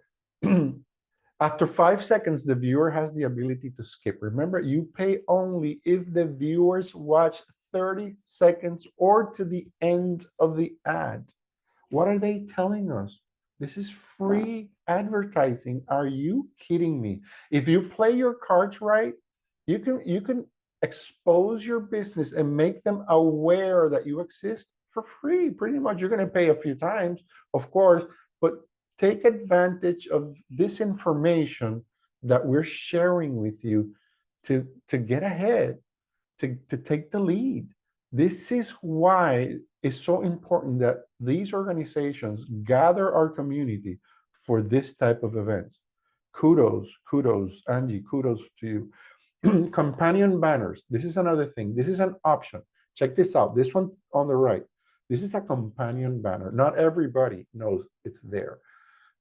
After 5 seconds, the viewer has the ability to skip. Remember, you pay only if the viewers watch 30 seconds or to the end of the ad. What are they telling us? This is free advertising. Are you kidding me? If you play your cards right, you can expose your business and make them aware that you exist for free. Pretty much, you're going to pay a few times, of course, but take advantage of this information that we're sharing with you to get ahead, to take the lead. This is why it's so important that these organizations gather our community for this type of events. Kudos, Angie, kudos to you. Companion banners. This is another thing. This is an option. Check this out. This one on the right. This is a companion banner. Not everybody knows it's there.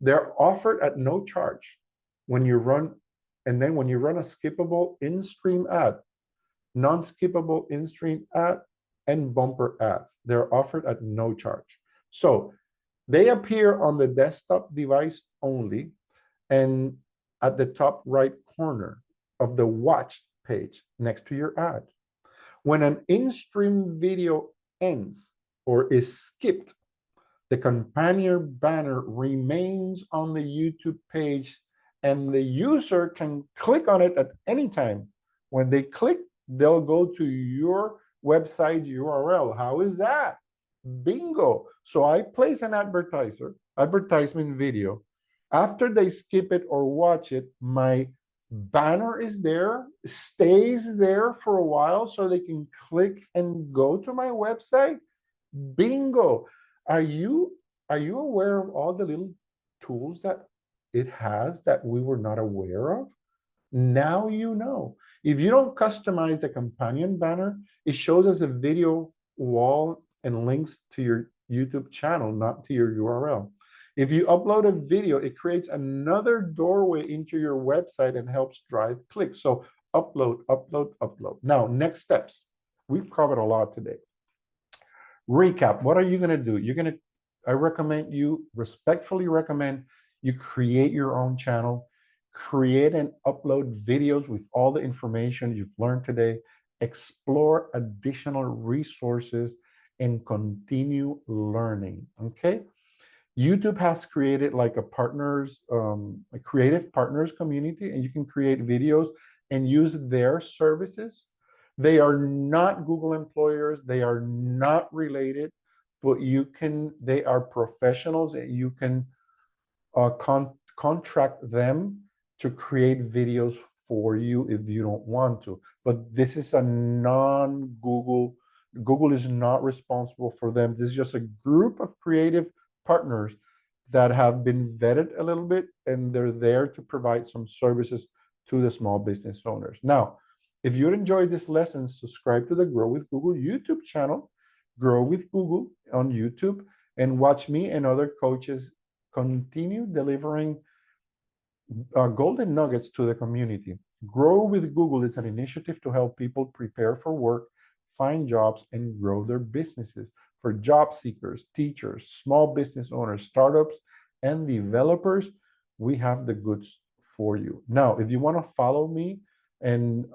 They're offered at no charge when you run, and then when you run a skippable in-stream ad, non-skippable in-stream ad, and bumper ads, they're offered at no charge. So they appear on the desktop device only, and at the top right corner of the watch page next to your ad. When an in-stream video ends or is skipped, the companion banner remains on the YouTube page, and the user can click on it at any time. When they click, they'll go to your website URL. How is that? Bingo. So I place an advertisement video. After they skip it or watch it, my banner is there, stays there for a while so they can click and go to my website. Bingo. Are you aware of all the little tools that it has that we were not aware of? Now you know. If you don't customize the companion banner, it shows us a video wall and links to your YouTube channel, not to your URL. If you upload a video, it creates another doorway into your website and helps drive clicks. So upload. Now, next steps. We've covered a lot today. Recap. What are you going to do? I respectfully recommend you create your own channel, create and upload videos with all the information you've learned today, explore additional resources, and continue learning. Okay. YouTube has created like a creative partners community, and you can create videos and use their services. They are not Google employers. They are not related, but they are professionals, and you can contract them to create videos for you if you don't want to. But this is a non-Google. Google is not responsible for them. This is just a group of creative partners that have been vetted a little bit, and they're there to provide some services to the small business owners. Now, if you enjoyed this lesson, subscribe to the Grow with Google YouTube channel, Grow with Google on YouTube, and watch me and other coaches continue delivering golden nuggets to the community. Grow with Google is an initiative to help people prepare for work, find jobs, and grow their businesses. For job seekers, teachers, small business owners, startups, and developers, we have the goods for you. Now, if you want to follow me and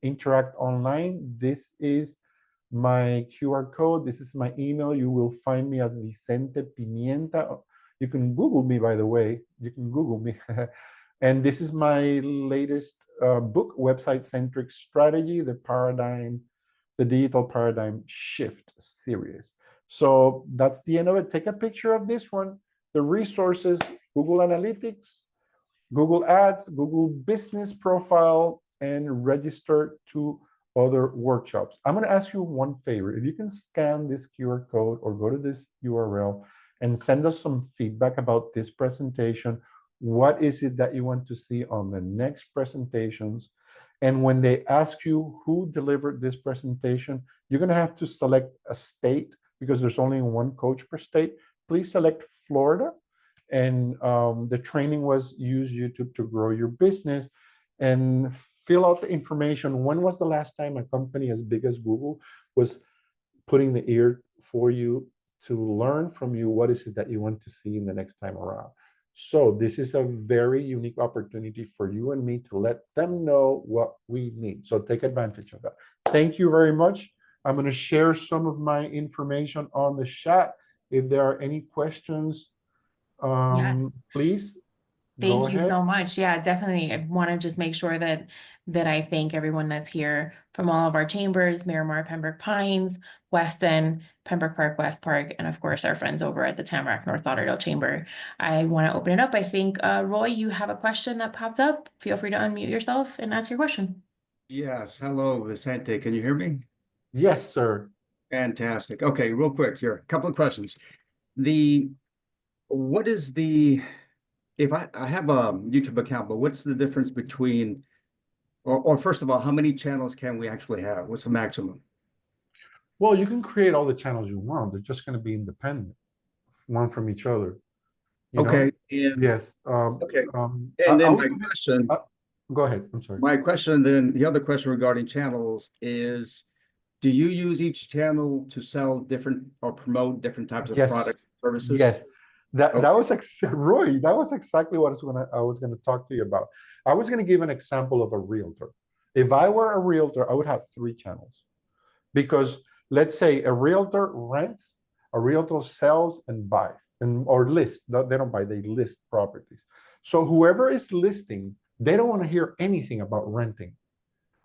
interact online, this is my QR code. This is my email. You will find me as Vicente Pimienta. You can Google me, by the way. You can Google me. And this is my latest book, Website Centric Strategy, the Digital Paradigm Shift series. So that's the end of it. Take a picture of this one. The resources, Google Analytics, Google Ads, Google Business Profile, and register to other workshops. I'm going to ask you one favor. If you can scan this QR code or go to this URL and send us some feedback about this presentation. What is it that you want to see on the next presentations? And when they ask you who delivered this presentation, you're going to have to select a state because there's only one coach per state. Please select Florida. And the training was use YouTube to grow your business, and fill out the information. When was the last time a company as big as Google was putting the ear for you to learn from you what is it that you want to see in the next time around? So this is a very unique opportunity for you and me to let them know what we need. So take advantage of that. Thank you very much. I'm going to share some of my information on the chat. If there are any questions, Yeah. please go Thank you ahead. so much. Yeah, definitely. I want to just make sure that I thank everyone that's here from all of our chambers, Miramar, Pembroke Pines, Weston, Pembroke Park, West Park, and of course our friends over at the Tamarack North Lauderdale Chamber. I want to open it up. I think Roy, you have a question that popped up. Feel free to unmute yourself and ask your question. Yes, hello, Vicente. Can you hear me? Yes, sir. Fantastic. Okay, real quick here, a couple of questions. What is if I have a YouTube account, but what's the difference between, or first of all, how many channels can we actually have? What's the maximum? Well, you can create all the channels you want. They're just going to be independent, one from each other. You know? Okay, and Yes. okay, I, and then I'll give it, go ahead. I'm sorry. my question, then the other question regarding channels is, do you use each channel to sell different or promote different types of Yes. products and services? Yes. That Okay. was Roy, that was exactly what I was gonna talk to you about. I was gonna give an example of a realtor. If I were a realtor, I would have 3 channels. Because let's say a realtor rents, a realtor sells and buys, and or lists. They don't buy, they list properties. So whoever is listing, they don't want to hear anything about renting.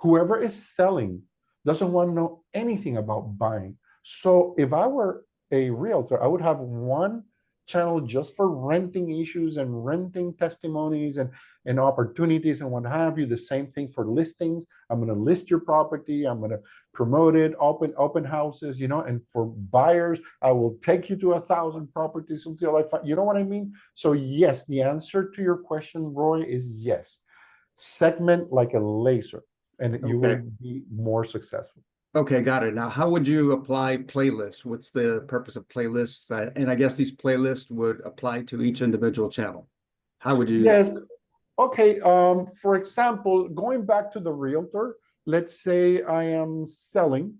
Whoever is selling doesn't want to know anything about buying. So if I were a realtor, I would have one channel just for renting issues and renting testimonies and opportunities and what have you. The same thing for listings. I'm going to list your property. I'm going to promote it, open houses, you know, and for buyers, I will take you to 1,000 properties until I find, you know what I mean? So yes, the answer to your question, Roy, is yes. Segment like a laser, and you will be more successful. Okay, got it. Now, how would you apply playlists? What's the purpose of playlists? And I guess these playlists would apply to each individual channel. How would you use Yes. Okay. For example, going back to the realtor, let's say I am selling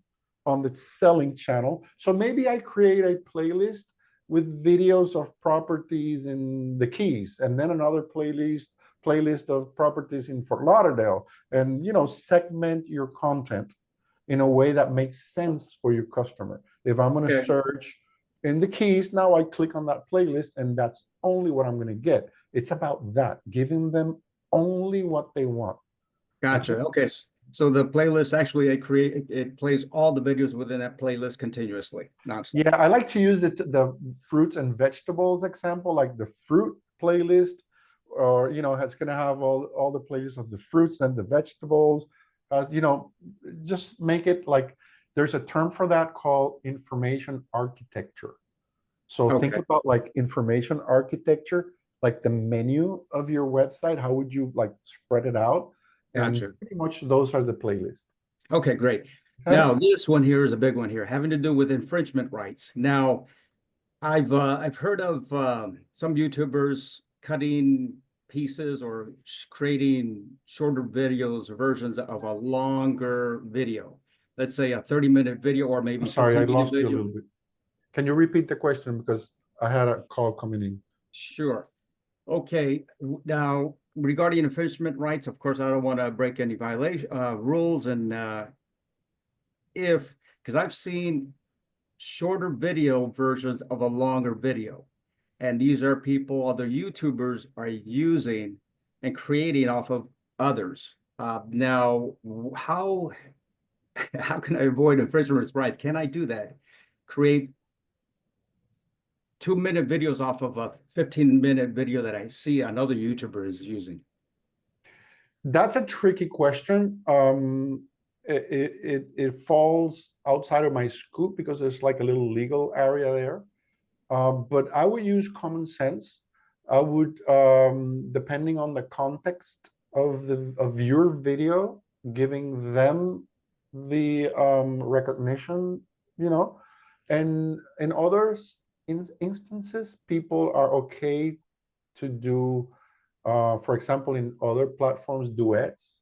on the selling channel. So maybe I create a playlist with videos of properties in the Keys, and then another playlist of properties in Fort Lauderdale, and segment your content in a way that makes sense for your customer. If I'm going to search in the Keys, now I click on that playlist, and that's only what I'm going to get. It's about that, giving them only what they want. Gotcha. Okay. So the playlist actually it plays all the videos within that playlist continuously. Yeah, I like to use the fruits and vegetables example, like the fruit playlist, or it's gonna have all the playlists of the fruits and the vegetables. Just make it like there's a term for that called information architecture. So think about like information architecture, like the menu of your website. How would you like spread it out? And pretty much those are the playlists. Okay, great. Now this one here is a big one here, having to do with infringement rights. Now, I've heard of some YouTubers cutting pieces or creating shorter videos or versions of a longer video? Let's say a 30-minute video or maybe I'm sorry, I 15-minute lost you a video. little bit. Can you repeat the question because I had a call coming in? Sure. Okay, now regarding infringement rights, of course, I don't want to break any violation rules and because I've seen shorter video versions of a longer video. And these are people, other YouTubers are using and creating off of others. Now, how how can I avoid infringement rights? Can I do that? Create 2-minute videos off of a 15-minute video that I see another YouTuber is using? That's a tricky question. It falls outside of my scoop because there's like a little legal area there. But I would use common sense. I would, depending on the context of your video, giving them the recognition, you know, and in others instances, people are okay to do, for example, in other platforms, duets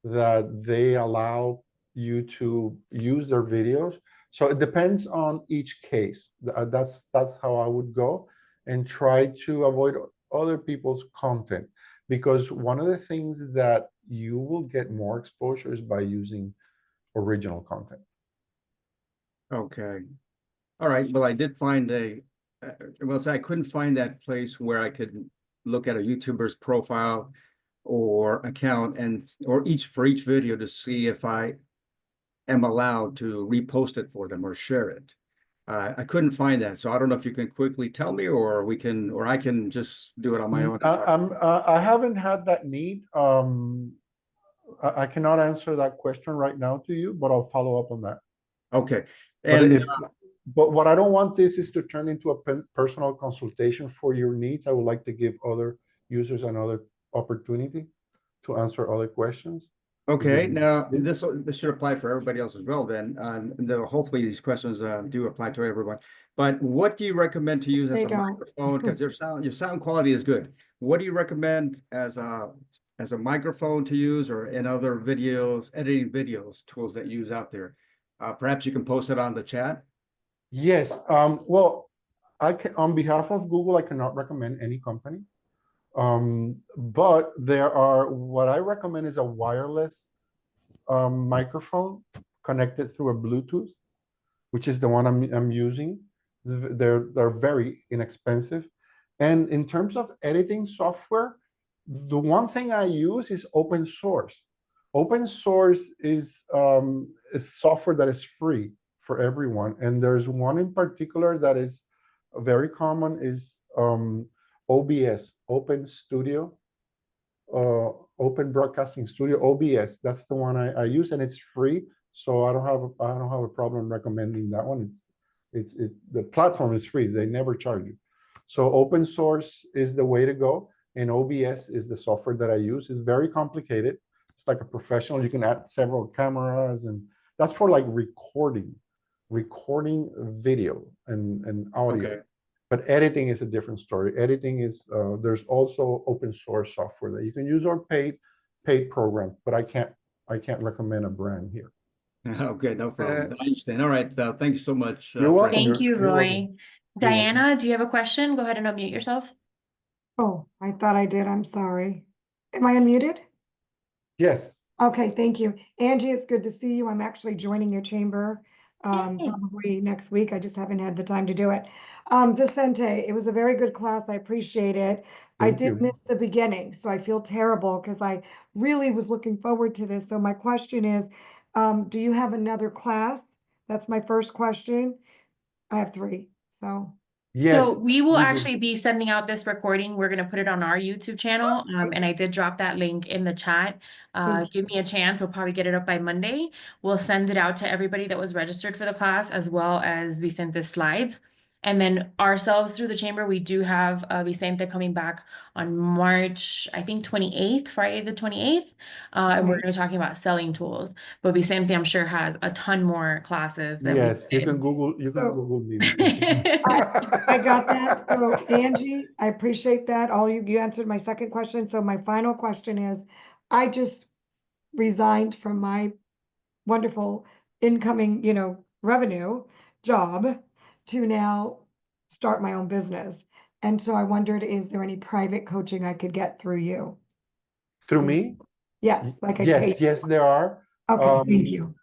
that they allow you to use their videos. So it depends on each case. That's how I would go and try to avoid other people's content, because one of the things that you will get more exposure is by using original content. Okay. All right. Well, I did find well, so I couldn't find that place where I could look at a YouTuber's profile or account or for each video to see if I am allowed to repost it for them or share it. I couldn't find that, so I don't know if you can quickly tell me, or I can just do it on my own. I haven't had that need. I cannot answer that question right now to you, but I'll follow up on that. Okay. But what I don't want this is to turn into a personal consultation for your needs. I would like to give other users another opportunity to answer other questions. Okay, now this should apply for everybody else as well then. Hopefully these questions do apply to everyone. But what do you recommend to use as a microphone? Because your sound quality is good. What do you recommend as a microphone to use, or in other editing videos tools that you use out there? Perhaps you can post it on the chat. Yes. Well, on behalf of Google, I cannot recommend any company. But what I recommend is a wireless microphone connected through a Bluetooth, which is the one I'm using. They're very inexpensive. And in terms of editing software, the one thing I use is open source. Open source is software that is free for everyone. And there's one in particular that is very common, is OBS, Open Studio, Open Broadcasting Studio, OBS. That's the one I use, and it's free. So I don't have a problem recommending that one. The platform is free. They never charge you. So open source is the way to go, and OBS is the software that I use. It's very complicated. It's like a professional. You can add several cameras, and that's for like recording video and audio. Okay. But editing is a different story. Editing is there's also open source software that you can use, or paid program. But I can't recommend a brand here. Okay, no problem. I understand. All right. Thank you so much. You're welcome. Thank you, You're Roy. welcome. Diana, do you have a question? Go ahead and unmute yourself. Oh, I thought I did. I'm sorry. Am I unmuted? Yes. Okay, thank you. Angie, it's good to see you. I'm actually joining your chamber probably next week. I just haven't had the time to do it. Vicente, it was a very good class. I appreciate it. I did miss the beginning, so I feel terrible because I really was looking forward to this. So my question is, do you have another class? That's my first question. I have 3, so. Yes. So we will actually be sending out this recording. We're going to put it on our YouTube channel. And I did drop that link in the chat. Give me a chance. We'll probably get it up by Monday. We'll send it out to everybody that was registered for the class, as well as we sent the slides. And then ourselves through the chamber, we do have Vicente coming back on March, I think 28th, Friday the 28th. And we're Right. going to be talking about selling tools. But Vicente, I'm sure, has a ton more classes that Yes, we you can Google me. Vicente. I got that. So Angie, I appreciate that. You answered my second question. So my final question is, I just resigned from my wonderful incoming, revenue job to now start my own business. And so I wondered, is there any private coaching I could get through you? Through me? Yes, like I pay. Yes, there are. Okay, thank you.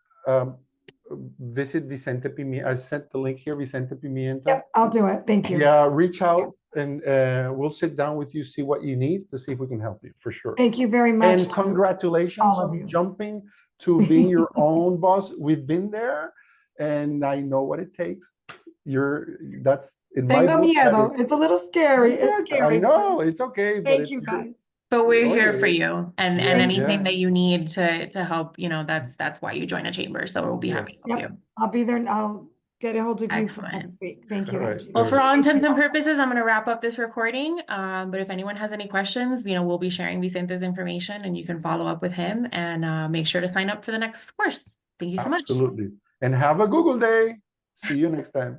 Visit Vicente Pimienta. I sent the link here, Vicente Pimienta. Yep, I'll do it. Thank you. Yeah, reach out and we'll sit down with you, see what you need to see if we can help you for sure. Thank you very much. And congratulations all of on you. jumping to being your own boss. We've been there and I know what it takes. That's in my Tengo book. that miedo. is- It's a little scary. It's I scary. know it's okay, but Thank it's you your- guys. But we're Oh, here yeah, for yeah. you, and Yeah, anything yeah. that you need to help, that's why you join a chamber. So we'll be happy to help Yep. you. I'll be there and I'll get a hold of you for Excellent. next week. Thank you, All right. Angie. Well, for all intents and purposes, I'm going to wrap up this recording. But if anyone has any questions, we'll be sharing Vicente's information, and you can follow up with him and make sure to sign up for the next course. Thank you so much. Absolutely. And have a Google day. See you next time.